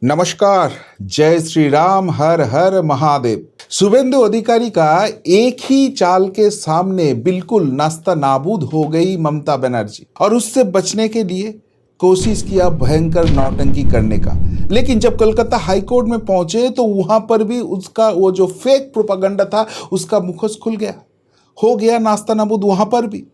नमस्कार, जय श्री राम, हर हर महादेव। शुभेंदु अधिकारी का एक ही चाल के सामने बिल्कुल नास्ता नाबूद हो गई ममता बनर्जी और उससे बचने के लिए कोशिश किया भयंकर नौटंकी करने का। लेकिन जब कलकत्ता हाईकोर्ट में पहुंचे तो वहां पर भी उसका वो जो फेक प्रोपागंडा था उसका मुखोश खुल गया, हो गया नास्ता नाबूद वहां पर भी।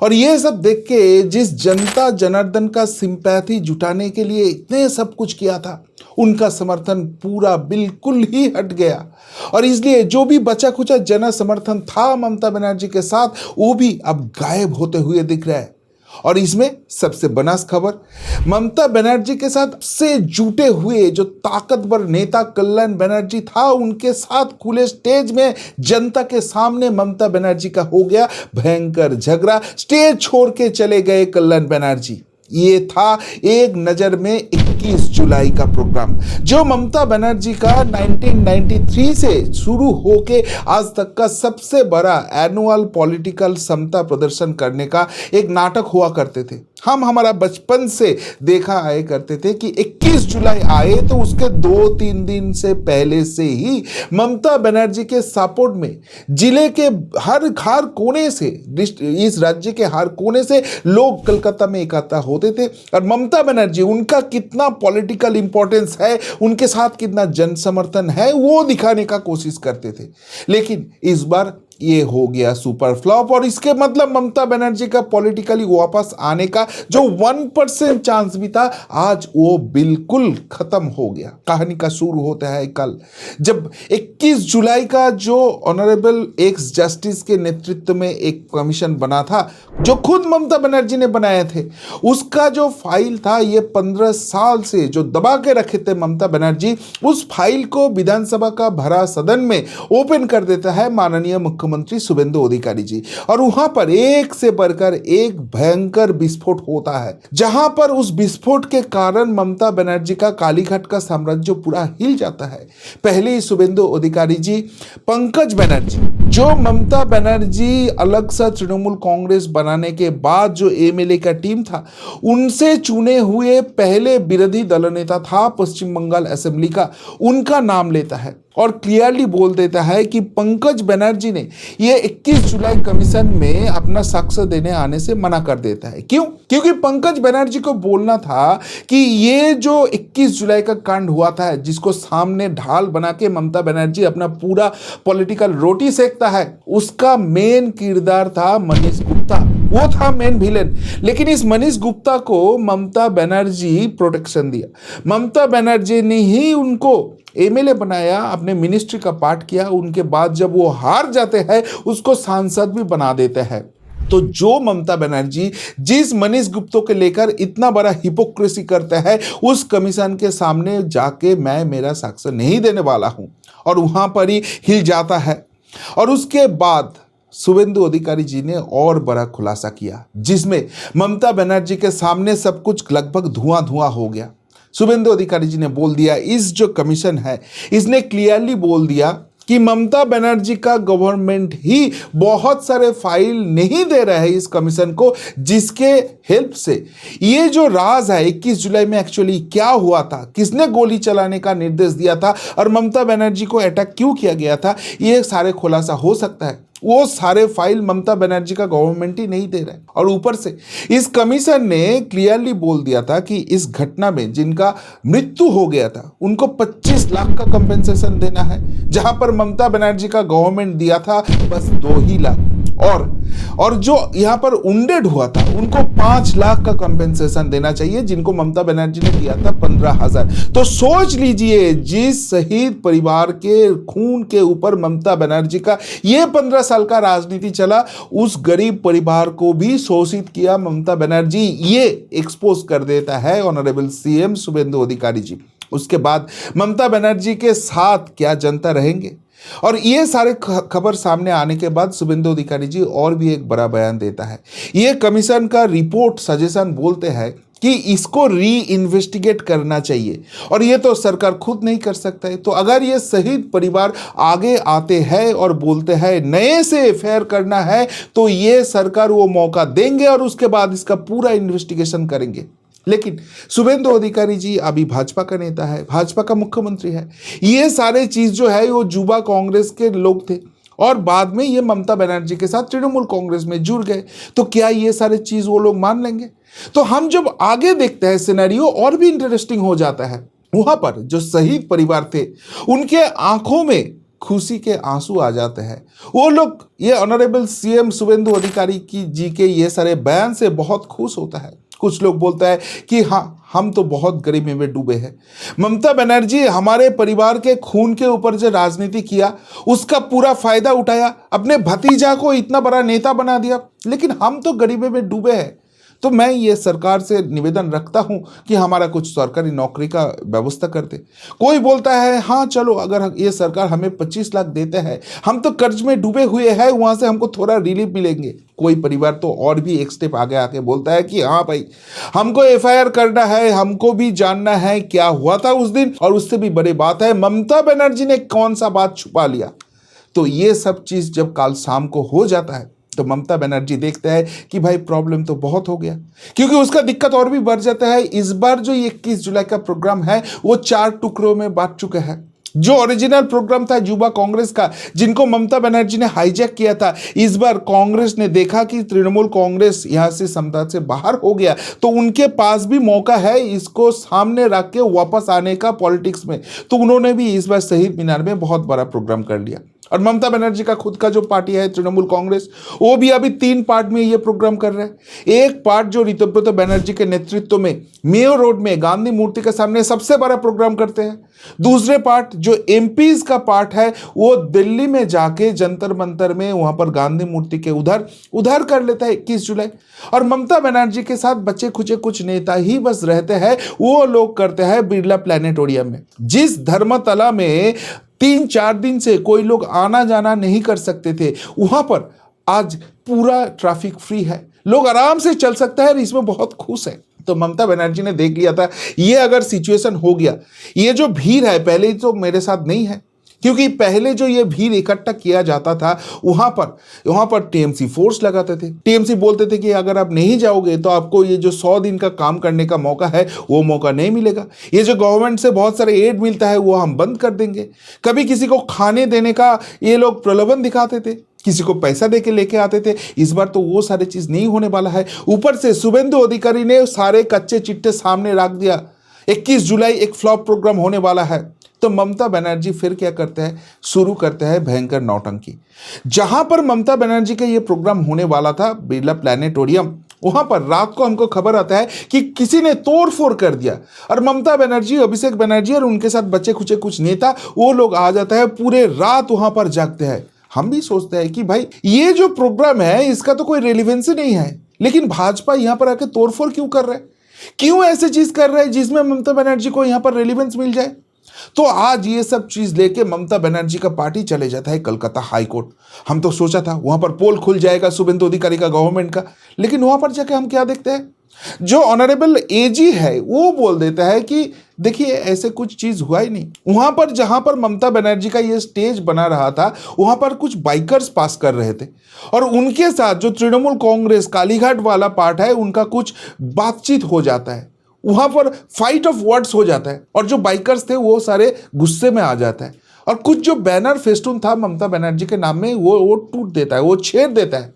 और ये सब देख के जिस जनता जनार्दन का सिंपैथी जुटाने के लिए इतने सब कुछ किया था, उनका समर्थन पूरा बिल्कुल ही हट गया। और इसलिए जो भी बचा खुचा जन समर्थन था ममता बनर्जी के साथ, वो भी अब गायब होते हुए दिख रहा है। और इसमें सबसे बनास खबर, ममता बनर्जी के साथ से जुटे हुए जो ताकतवर नेता कल्याण बनर्जी था, उनके साथ खुले स्टेज में जनता के सामने ममता बनर्जी का हो गया भयंकर झगड़ा। स्टेज छोड़ के चले गए कल्याण बनर्जी। ये था एक नजर में 21 जुलाई का प्रोग्राम, जो ममता बनर्जी का 1993 से शुरू होके आज तक का सबसे बड़ा एनुअल पॉलिटिकल समता प्रदर्शन करने का एक नाटक हुआ करते थे। हम हमारा बचपन से देखा आए करते थे कि 21 जुलाई आए तो उसके 2-3 दिन से पहले से ही ममता बनर्जी के सपोर्ट में जिले के हर कोने से, इस राज्य के हर कोने से लोग कलकत्ता में इकट्ठा होते थे। और ममता बनर्जी, उनका कितना पॉलिटिकल इंपॉर्टेंस है, उनके साथ कितना जन समर्थन है, वो दिखाने का कोशिश करते थे। लेकिन इस बार ये हो गया सुपर फ्लॉप। और इसके मतलब ममता बनर्जी का पॉलिटिकली वापस आने का जो 1% चांस भी था, आज वो बिल्कुल खत्म हो गया। कहानी का शुरू होता है कल, जब 21 जुलाई का जो ऑनरेबल एक्स जस्टिस के नेतृत्व में एक कमीशन बना था, जो खुद ममता बनर्जी ने बनाए थे। उसका जो फाइल था, ये 15 साल से जो दबा के रखे थे ममता बनर्जी, उस फाइल को विधानसभा का भरा सदन में ओपन कर देता है माननीय मुख्यमंत्री शुभेंदु अधिकारी जी। और वहां पर एक से बढ़कर एक भयंकर विस्फोट होता है, जहां पर उस विस्फोट के कारण ममता बनर्जी का कालीघाट का साम्राज्य पूरा हिल जाता है। पहले ही शुभेंदु अधिकारी जी, पंकज बनर्जी, जो ममता बनर्जी अलग सा तृणमूल कांग्रेस बनाने के बाद जो एमएलए का टीम था, उनसे चुने हुए पहले विरोधी दल नेता था पश्चिम बंगाल असेंबली का, उनका नाम लेता है और क्लियरली बोल देता है कि पंकज बनर्जी ने ये 21 जुलाई कमीशन में अपना साक्ष्य देने आने से मना कर देता है। क्यों? क्योंकि पंकज बनर्जी को बोलना था कि ये जो 21 जुलाई का कांड हुआ था, जिसको सामने ढाल बना के ममता बनर्जी अपना पूरा पॉलिटिकल रोटी सेकता है, उसका मेन किरदार था मनीष गुप्ता। वो था मेन विलेन। लेकिन इस मनीष गुप्ता को ममता बनर्जी प्रोटेक्शन दिया। ममता बनर्जी ने ही उनको एमएलए बनाया, अपने मिनिस्ट्री का पार्ट किया। उनके बाद जब वो हार जाते हैं, उसको सांसद भी बना देते हैं। तो जो ममता बनर्जी जिस मनीष गुप्ता के लेकर इतना बड़ा हिपोक्रेसी करता है, उस कमीशन के सामने जाके मैं मेरा साक्ष्य नहीं देने वाला हूं, और वहां पर ही हिल जाता है। और उसके बाद शुभेंदु अधिकारी जी ने और बड़ा खुलासा किया, जिसमें ममता बनर्जी के सामने सब कुछ लगभग धुआं धुआं हो गया। शुभेंदु अधिकारी जी ने बोल दिया, इस जो कमीशन है, इसने क्लियरली बोल दिया कि ममता बनर्जी का गवर्नमेंट ही बहुत सारे फाइल नहीं दे रहा है इस कमीशन को, जिसके हेल्प से ये जो राज है 21 जुलाई में एक्चुअली क्या हुआ था, किसने गोली चलाने का निर्देश दिया था और ममता बनर्जी को अटैक क्यों किया गया था, ये सारे खुलासा हो सकता है। वो सारे फाइल ममता बनर्जी का गवर्नमेंट ही नहीं दे रहा है। और ऊपर से इस कमीशन ने क्लियरली बोल दिया था कि इस घटना में जिनका मृत्यु हो गया था, उनको 25 लाख का कंपेंसेशन देना है, जहां पर ममता बनर्जी का गवर्नमेंट दिया था बस 2 ही लाख। और जो यहां पर उंडेड हुआ था, उनको 5 लाख का कंपेंसेशन देना चाहिए, जिनको ममता बनर्जी ने दिया था 15,000। तो सोच लीजिए, जिस शहीद परिवार के खून के ऊपर ममता बनर्जी का ये 15 साल का राजनीति चला, उस गरीब परिवार को भी शोषित किया ममता बनर्जी। ये एक्सपोज कर देता है ऑनरेबल सीएम शुभेंदु अधिकारी जी। उसके बाद ममता बनर्जी के साथ क्या जनता रहेंगे? और ये सारे खबर सामने आने के बाद शुभेंदु अधिकारी जी और भी एक बड़ा बयान देता है। ये कमीशन का रिपोर्ट सजेशन बोलते हैं कि इसको री इन्वेस्टिगेट करना चाहिए, और ये तो सरकार खुद नहीं कर सकता है। तो अगर ये शहीद परिवार आगे आते हैं और बोलते हैं नए से एफआईआर करना है, तो ये सरकार वो मौका देंगे और उसके बाद इसका पूरा इन्वेस्टिगेशन करेंगे। लेकिन शुभेंदु अधिकारी जी अभी भाजपा का नेता है, भाजपा का मुख्यमंत्री है। ये सारे चीज जो है वो युवा कांग्रेस के लोग थे और बाद में ये ममता बनर्जी के साथ तृणमूल कांग्रेस में जुड़ गए। तो क्या ये सारे चीज वो लोग मान लेंगे? तो हम जब आगे देखते हैं सिनेरियो और भी इंटरेस्टिंग हो जाता है। वहां पर जो शहीद परिवार थे उनके आंखों में खुशी के आंसू आ जाते हैं। वो लोग ये ऑनरेबल सीएम शुभेंदु अधिकारी की जी के ये सारे बयान से बहुत खुश होता है। कुछ लोग बोलता है कि हाँ, हम तो बहुत गरीबी में डूबे हैं। ममता बनर्जी हमारे परिवार के खून के ऊपर जो राजनीति किया उसका पूरा फायदा उठाया, अपने भतीजा को इतना बड़ा नेता बना दिया, लेकिन हम तो गरीबी में डूबे हैं। तो मैं ये सरकार से निवेदन रखता हूं कि हमारा कुछ सरकारी नौकरी का व्यवस्था कर दे। कोई बोलता है हाँ चलो, अगर ये सरकार हमें 25 लाख देते हैं, हम तो कर्ज में डूबे हुए हैं, वहां से हमको थोड़ा रिलीफ मिलेंगे। कोई परिवार तो और भी एक स्टेप आगे आके बोलता है कि हाँ भाई, हमको एफआईआर करना है, हमको भी जानना है क्या हुआ था उस दिन, और उससे भी बड़ी बात है ममता बनर्जी ने कौन सा बात छुपा लिया। तो ये सब चीज जब कल शाम को हो जाता है तो ममता बनर्जी देखते हैं कि भाई प्रॉब्लम तो बहुत हो गया, क्योंकि उसका दिक्कत और भी बढ़ जाता है। इस बार जो 21 जुलाई का प्रोग्राम है वो 4 टुकड़ों में बांट चुके हैं। जो ओरिजिनल प्रोग्राम था युवा कांग्रेस का, जिनको ममता बनर्जी ने हाईजैक किया था, इस बार कांग्रेस ने देखा कि तृणमूल कांग्रेस यहां से समता से बाहर हो गया, तो उनके पास भी मौका है इसको सामने रख के वापस आने का पॉलिटिक्स में। तो उन्होंने भी इस बार शहीद मीनार में बहुत बड़ा प्रोग्राम कर लिया। और ममता बनर्जी का खुद का जो पार्टी है तृणमूल कांग्रेस, वो भी अभी 3 पार्ट में ये प्रोग्राम कर रहा है। एक पार्ट जो ऋतुव्रत बनर्जी के नेतृत्व में मेयो रोड में गांधी मूर्ति के सामने सबसे बड़ा प्रोग्राम करते हैं। दूसरे पार्ट जो एमपीज का पार्ट है वो दिल्ली में जाके जंतर मंतर में वहां पर गांधी मूर्ति के उधर कर लेता है 21 जुलाई। और ममता बनर्जी के साथ बचे खुचे कुछ नेता ही बस रहते हैं, वो लोग करते हैं बिरला प्लानिटोरियम में। जिस धर्मतला में 3-4 दिन से कोई लोग आना जाना नहीं कर सकते थे, वहां पर आज पूरा ट्रैफिक फ्री है, लोग आराम से चल सकते हैं और इसमें बहुत खुश है। तो ममता बनर्जी ने देख लिया था ये अगर सिचुएशन हो गया, ये जो भीड़ है पहले तो मेरे साथ नहीं है, क्योंकि पहले जो ये भीड़ इकट्ठा किया जाता था वहां पर टीएमसी फोर्स लगाते थे। टीएमसी बोलते थे कि अगर आप नहीं जाओगे तो आपको ये जो 100 दिन का काम करने का मौका है वो मौका नहीं मिलेगा। ये जो गवर्नमेंट से बहुत सारे एड मिलता है वो हम बंद कर देंगे। कभी किसी को खाने देने का ये लोग प्रलोभन दिखाते थे, किसी को पैसा दे के लेके आते थे। इस बार तो वो सारी चीज नहीं होने वाला है। ऊपर से शुभेंदु अधिकारी ने सारे कच्चे चिट्टे सामने रख दिया। 21 जुलाई एक फ्लॉप प्रोग्राम होने वाला है। तो ममता बनर्जी फिर क्या करते हैं, शुरू करते हैं भयंकर नौटंकी। जहां पर ममता बनर्जी का ये प्रोग्राम होने वाला था बिरला प्लानिटोरियम, वहां पर रात को हमको खबर आता है कि किसी ने तोड़फोड़ कर दिया और ममता बनर्जी, अभिषेक बनर्जी और उनके साथ बचे खुचे कुछ नेता वो लोग आ जाता है, पूरे रात वहां पर जागते हैं। हम भी सोचते हैं कि भाई ये जो प्रोग्राम है इसका तो कोई रेलिवेंस नहीं है, लेकिन भाजपा यहां पर आके तोड़फोड़ क्यों कर रहा है, क्यों ऐसी चीज कर रहा है जिसमें ममता बनर्जी को यहां पर रेलिवेंस मिल जाए। तो आज ये सब चीज लेके ममता बनर्जी का पार्टी चले जाता है कलकत्ता हाई कोर्ट। हम तो सोचा था वहां पर पोल खुल जाएगा शुभेंदु अधिकारी का गवर्नमेंट का, लेकिन वहां पर जाके हम क्या देखते हैं, जो ऑनरेबल एजी है वो बोल देता है कि देखिए ऐसे कुछ चीज हुआ ही नहीं। वहां पर जहां पर ममता बनर्जी का ये स्टेज बना रहा था वहां पर कुछ बाइकर्स पास कर रहे थे और उनके साथ जो तृणमूल कांग्रेस कालीघाट वाला पार्ट है उनका कुछ बातचीत हो जाता है, वहां पर फाइट ऑफ वर्ड्स हो जाता है और जो बाइकर्स थे वो सारे गुस्से में आ जाता है और कुछ जो बैनर फेस्टून था ममता बनर्जी के नाम में वो टूट देता है, वो छेड़ देता है।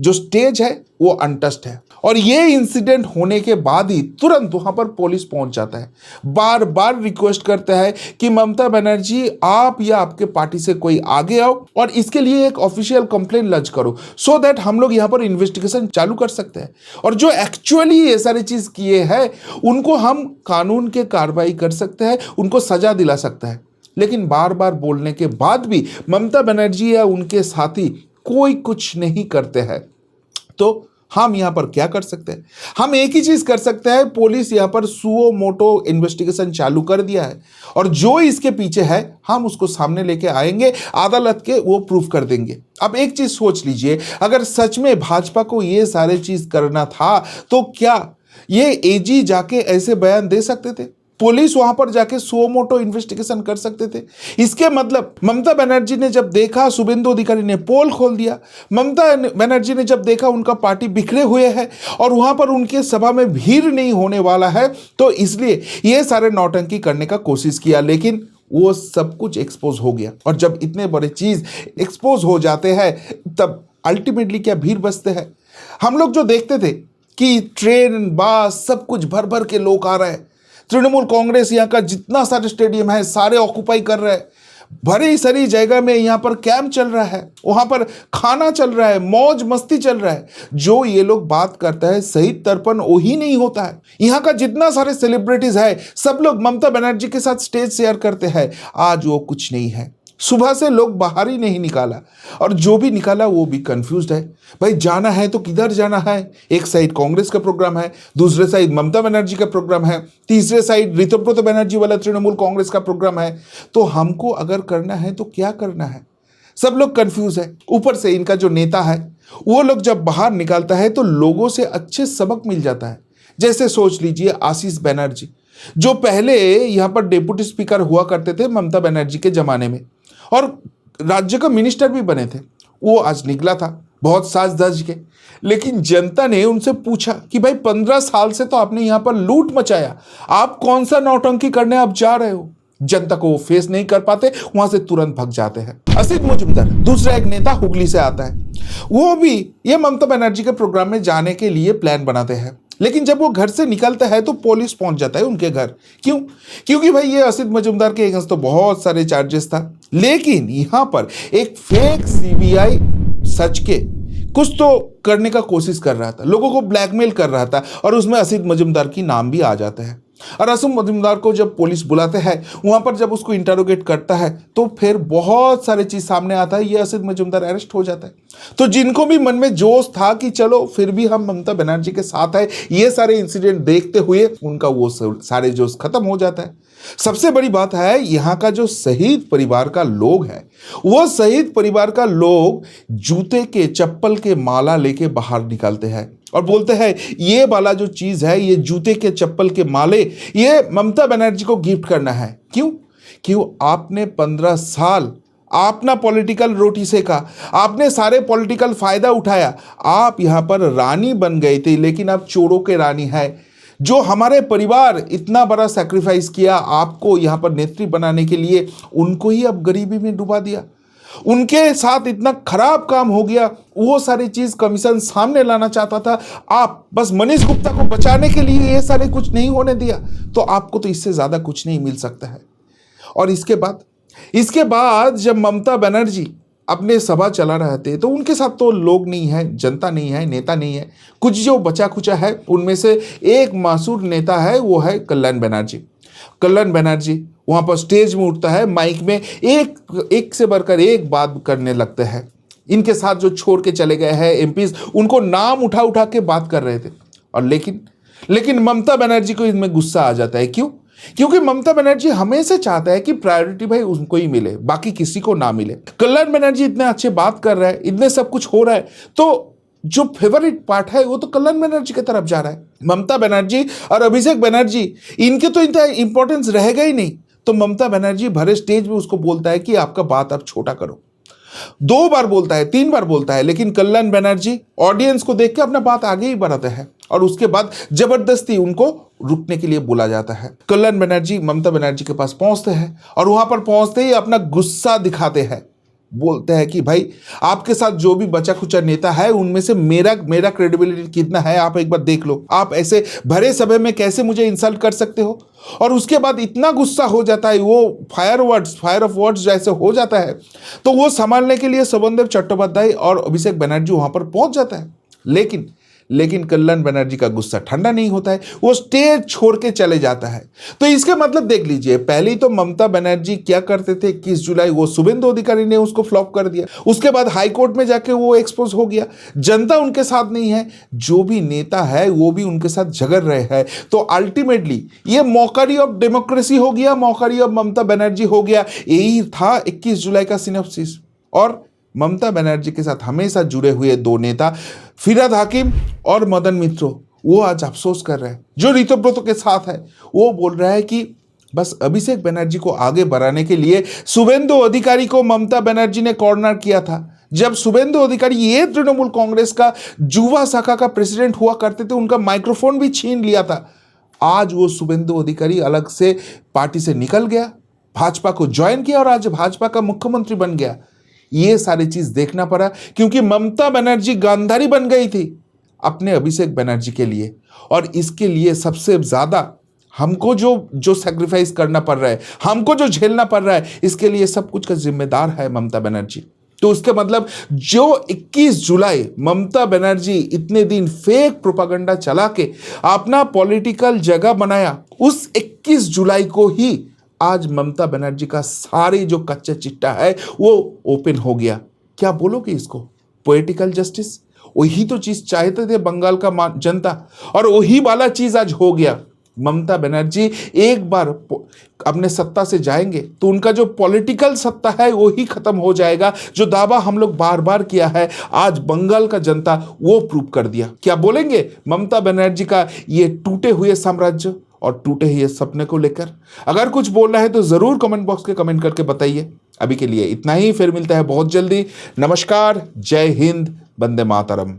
जो स्टेज है वो अनटच्ड है और ये इंसिडेंट होने के बाद ही तुरंत वहां पर पुलिस पहुंच जाता है, बार बार रिक्वेस्ट करता है कि ममता बनर्जी आप या आपके पार्टी से कोई आगे आओ और इसके लिए एक ऑफिशियल कंप्लेंट लॉन्च करो, सो दैट हम लोग यहां पर इन्वेस्टिगेशन चालू कर सकते हैं और जो एक्चुअली ये सारी चीज किए हैं उनको हम कानून के कार्रवाई कर सकते हैं, उनको सजा दिला सकता है। लेकिन बार बार बोलने के बाद भी ममता बनर्जी या उनके साथी कोई कुछ नहीं करते हैं। तो हम यहां पर क्या कर सकते हैं, हम एक ही चीज कर सकते हैं, पुलिस यहां पर सुओ मोटो इन्वेस्टिगेशन चालू कर दिया है और जो इसके पीछे है हम उसको सामने लेके आएंगे, अदालत के वो प्रूफ कर देंगे। अब एक चीज सोच लीजिए, अगर सच में भाजपा को ये सारे चीज करना था तो क्या ये एजी जाके ऐसे बयान दे सकते थे? पुलिस वहां पर जाके सुओ मोटो इन्वेस्टिगेशन कर सकते थे। इसके मतलब ममता बनर्जी ने जब देखा, शुभेंदु अधिकारी ने पोल खोल दिया, ममता बनर्जी ने जब देखा उनका पार्टी बिखरे हुए है और वहां पर उनके सभा में भीड़ नहीं होने वाला है, तो इसलिए ये सारे नौटंकी करने का कोशिश किया, लेकिन वो सब कुछ एक्सपोज हो गया। और जब इतने बड़े चीज एक्सपोज हो जाते हैं तब अल्टीमेटली क्या भीड़ बचते हैं। हम लोग जो देखते थे कि ट्रेन, बस सब कुछ भर भर के लोग आ रहे हैं, तृणमूल कांग्रेस यहाँ का जितना सारे स्टेडियम है सारे ऑक्यूपाई कर रहे हैं, भरी सारी जगह में यहाँ पर कैंप चल रहा है, वहाँ पर खाना चल रहा है, मौज मस्ती चल रहा है। जो ये लोग बात करता है शहीद तर्पण वही नहीं होता है। यहाँ का जितना सारे सेलिब्रिटीज है सब लोग ममता बनर्जी के साथ स्टेज शेयर करते हैं, आज वो कुछ नहीं है। सुबह से लोग बाहर ही नहीं निकाला और जो भी निकाला वो भी कंफ्यूज्ड है। भाई जाना है तो किधर जाना है? एक साइड कांग्रेस का प्रोग्राम है, दूसरे साइड ममता बनर्जी का प्रोग्राम है, तीसरे साइड ऋतुव्रत बनर्जी वाला तृणमूल कांग्रेस का प्रोग्राम है। तो हमको अगर करना है तो क्या करना है? सब लोग कंफ्यूज है। ऊपर से इनका जो नेता है वो लोग जब बाहर निकालता है तो लोगों से अच्छे सबक मिल जाता है। जैसे सोच लीजिए आशीष बनर्जी, जो पहले यहाँ पर डेप्यूटी स्पीकर हुआ करते थे ममता बनर्जी के जमाने में और राज्य का मिनिस्टर भी बने थे, वो आज निकला था बहुत साज धज के। लेकिन जनता ने उनसे पूछा कि भाई 15 साल से तो आपने यहाँ पर लूट मचाया, आप कौन सा नौटंकी करने आप जा रहे हो? जनता को वो फेस नहीं कर पाते, वहां से तुरंत भाग जाते हैं। असित मजूमदार दूसरा एक नेता हुगली से आता है, वो भी ये ममता बनर्जी के प्रोग्राम में जाने के लिए प्लान बनाते हैं, लेकिन जब वो घर से निकलता है तो पुलिस पहुंच जाता है उनके घर। क्यों? क्योंकि भाई ये असित मजूमदार के अगेंस्ट तो बहुत सारे चार्जेस था, लेकिन यहां पर एक फेक सीबीआई सच के कुछ तो करने का कोशिश कर रहा था, लोगों को ब्लैकमेल कर रहा था और उसमें असित मजूमदार की नाम भी आ जाता है। और असित मजूमदार को जब पुलिस बुलाते हैं वहां पर जब उसको इंटरोगेट करता है तो फिर बहुत सारे चीज सामने आता है, ये असित मजूमदार अरेस्ट हो जाता है। तो जिनको भी मन में जोश था कि चलो फिर भी हम ममता बनर्जी के साथ है, ये सारे इंसिडेंट देखते हुए उनका वो सारे जोश खत्म हो जाता है। सबसे बड़ी बात है यहाँ का जो शहीद परिवार का लोग है, वो शहीद परिवार का लोग जूते के चप्पल के माला लेके बाहर निकलते हैं और बोलते हैं ये वाला जो चीज है, ये जूते के चप्पल के माले, ये ममता बनर्जी को गिफ्ट करना है। क्यों? क्यों? आपने 15 साल अपना पॉलिटिकल रोटी सेका, आपने सारे पॉलिटिकल फायदा उठाया, आप यहां पर रानी बन गए थे, लेकिन आप चोरों के रानी है। जो हमारे परिवार इतना बड़ा सैक्रिफाइस किया आपको यहां पर नेत्री बनाने के लिए, उनको ही अब गरीबी में डुबा दिया, उनके साथ इतना खराब काम हो गया। वो सारी चीज कमीशन सामने लाना चाहता था, आप बस मनीष गुप्ता को बचाने के लिए ये सारे कुछ नहीं होने दिया, तो आपको तो इससे ज्यादा कुछ नहीं मिल सकता है। और इसके बाद जब ममता बनर्जी अपने सभा चला रहे थे तो उनके साथ तो लोग नहीं है, जनता नहीं है, नेता नहीं है, कुछ जो बचा खुचा है उनमें से एक मासूर नेता है, वो है कल्याण बनर्जी। कल्याण बनर्जी वहां पर स्टेज में उठता है, माइक में एक से बढ़कर एक बात करने लगते हैं। इनके साथ जो छोड़ के चले गए हैं एमपीज, उनको नाम उठा उठा के बात कर रहे थे। और लेकिन ममता बनर्जी को इनमें गुस्सा आ जाता है। क्यों? क्योंकि ममता बनर्जी हमेशा चाहता है कि प्रायोरिटी भाई उनको ही मिले, बाकी किसी को ना मिले। कल्याण बनर्जी इतने अच्छे बात कर रहा है, इतने सब कुछ हो रहा है, तो जो फेवरेट पार्ट है वो तो कल्याण बनर्जी की तरफ जा रहा है। ममता बनर्जी और अभिषेक बनर्जी, इनके तो इतना इंपॉर्टेंस रहेगा ही नहीं। तो ममता बनर्जी भरे स्टेज में उसको बोलता है कि आपका बात आप छोटा करो। 2 बार बोलता है, 3 बार बोलता है, लेकिन कल्याण बनर्जी ऑडियंस को देख के अपना बात आगे ही बढ़ाते हैं और उसके बाद जबरदस्ती उनको रुकने के लिए बोला जाता है। कल्याण बनर्जी ममता बनर्जी के पास पहुंचते हैं और वहां पर पहुंचते ही अपना गुस्सा दिखाते हैं, बोलते हैं कि भाई आपके साथ जो भी बचा खुचा नेता है उनमें से मेरा क्रेडिबिलिटी कितना है आप एक बार देख लो। आप ऐसे भरे सभा में कैसे मुझे इंसल्ट कर सकते हो? और उसके बाद इतना गुस्सा हो जाता है, वो फायर ऑफ वर्ड्स जैसे हो जाता है, तो वो संभालने के लिए शोभनदेव चट्टोपाध्याय और अभिषेक बनर्जी वहां पर पहुंच जाता है। लेकिन कल्याण बनर्जी का गुस्सा ठंडा नहीं होता है, वो स्टेज छोड़ के चले जाता है। तो इसके मतलब देख लीजिए, पहले तो ममता बनर्जी क्या करते थे, 21 जुलाई वो शुभेंदु अधिकारी ने उसको फ्लॉप कर दिया, उसके बाद हाई कोर्ट में जाके वो एक्सपोज हो गया, जनता उनके साथ नहीं है, जो भी नेता है वो भी उनके साथ झगड़ रहे हैं। तो अल्टीमेटली ये मॉकरी ऑफ डेमोक्रेसी हो गया, मॉकरी ऑफ ममता बनर्जी हो गया। यही था 21 जुलाई का सिनॉप्सिस। और ममता बनर्जी के साथ हमेशा जुड़े हुए 2 नेता फिरहाद हाकिम और मदन मित्रो, वो आज अफसोस कर रहे हैं। जो ऋतव्रत के साथ है वो बोल रहा है कि बस अभिषेक बनर्जी को आगे बढ़ाने के लिए शुभेंदु अधिकारी को ममता बनर्जी ने कॉर्नर किया था। जब शुभेंदु अधिकारी ये तृणमूल कांग्रेस का युवा शाखा का प्रेसिडेंट हुआ करते थे, उनका माइक्रोफोन भी छीन लिया था। आज वो शुभेंदु अधिकारी अलग से पार्टी से निकल गया, भाजपा को ज्वाइन किया और आज भाजपा का मुख्यमंत्री बन गया। ये सारी चीज देखना पड़ा क्योंकि ममता बनर्जी गांधारी बन गई थी अपने अभिषेक बनर्जी के लिए। और इसके लिए सबसे ज्यादा हमको जो सैक्रिफाइस करना पड़ रहा है, हमको जो झेलना पड़ रहा है, इसके लिए सब कुछ का जिम्मेदार है ममता बनर्जी। तो उसके मतलब जो 21 जुलाई ममता बनर्जी इतने दिन फेक प्रोपागंडा चला के अपना पॉलिटिकल जगह बनाया, उस 21 जुलाई को ही आज ममता बनर्जी का सारे जो कच्चा चिट्टा है वो ओपन हो गया। क्या बोलोगे इसको? पॉलिटिकल जस्टिस, वही तो चीज चाहते थे बंगाल का जनता, और वही वाला चीज आज हो गया। ममता बनर्जी एक बार अपने सत्ता से जाएंगे तो उनका जो पॉलिटिकल सत्ता है वो ही खत्म हो जाएगा। जो दावा हम लोग बार बार किया है, आज बंगाल का जनता वो प्रूव कर दिया। क्या बोलेंगे ममता बनर्जी का ये टूटे हुए साम्राज्य और टूटे हुए सपने को लेकर? अगर कुछ बोलना है तो जरूर कमेंट बॉक्स के कमेंट करके बताइए। अभी के लिए इतना ही, फिर मिलता है बहुत जल्दी। नमस्कार, जय हिंद, वंदे मातरम।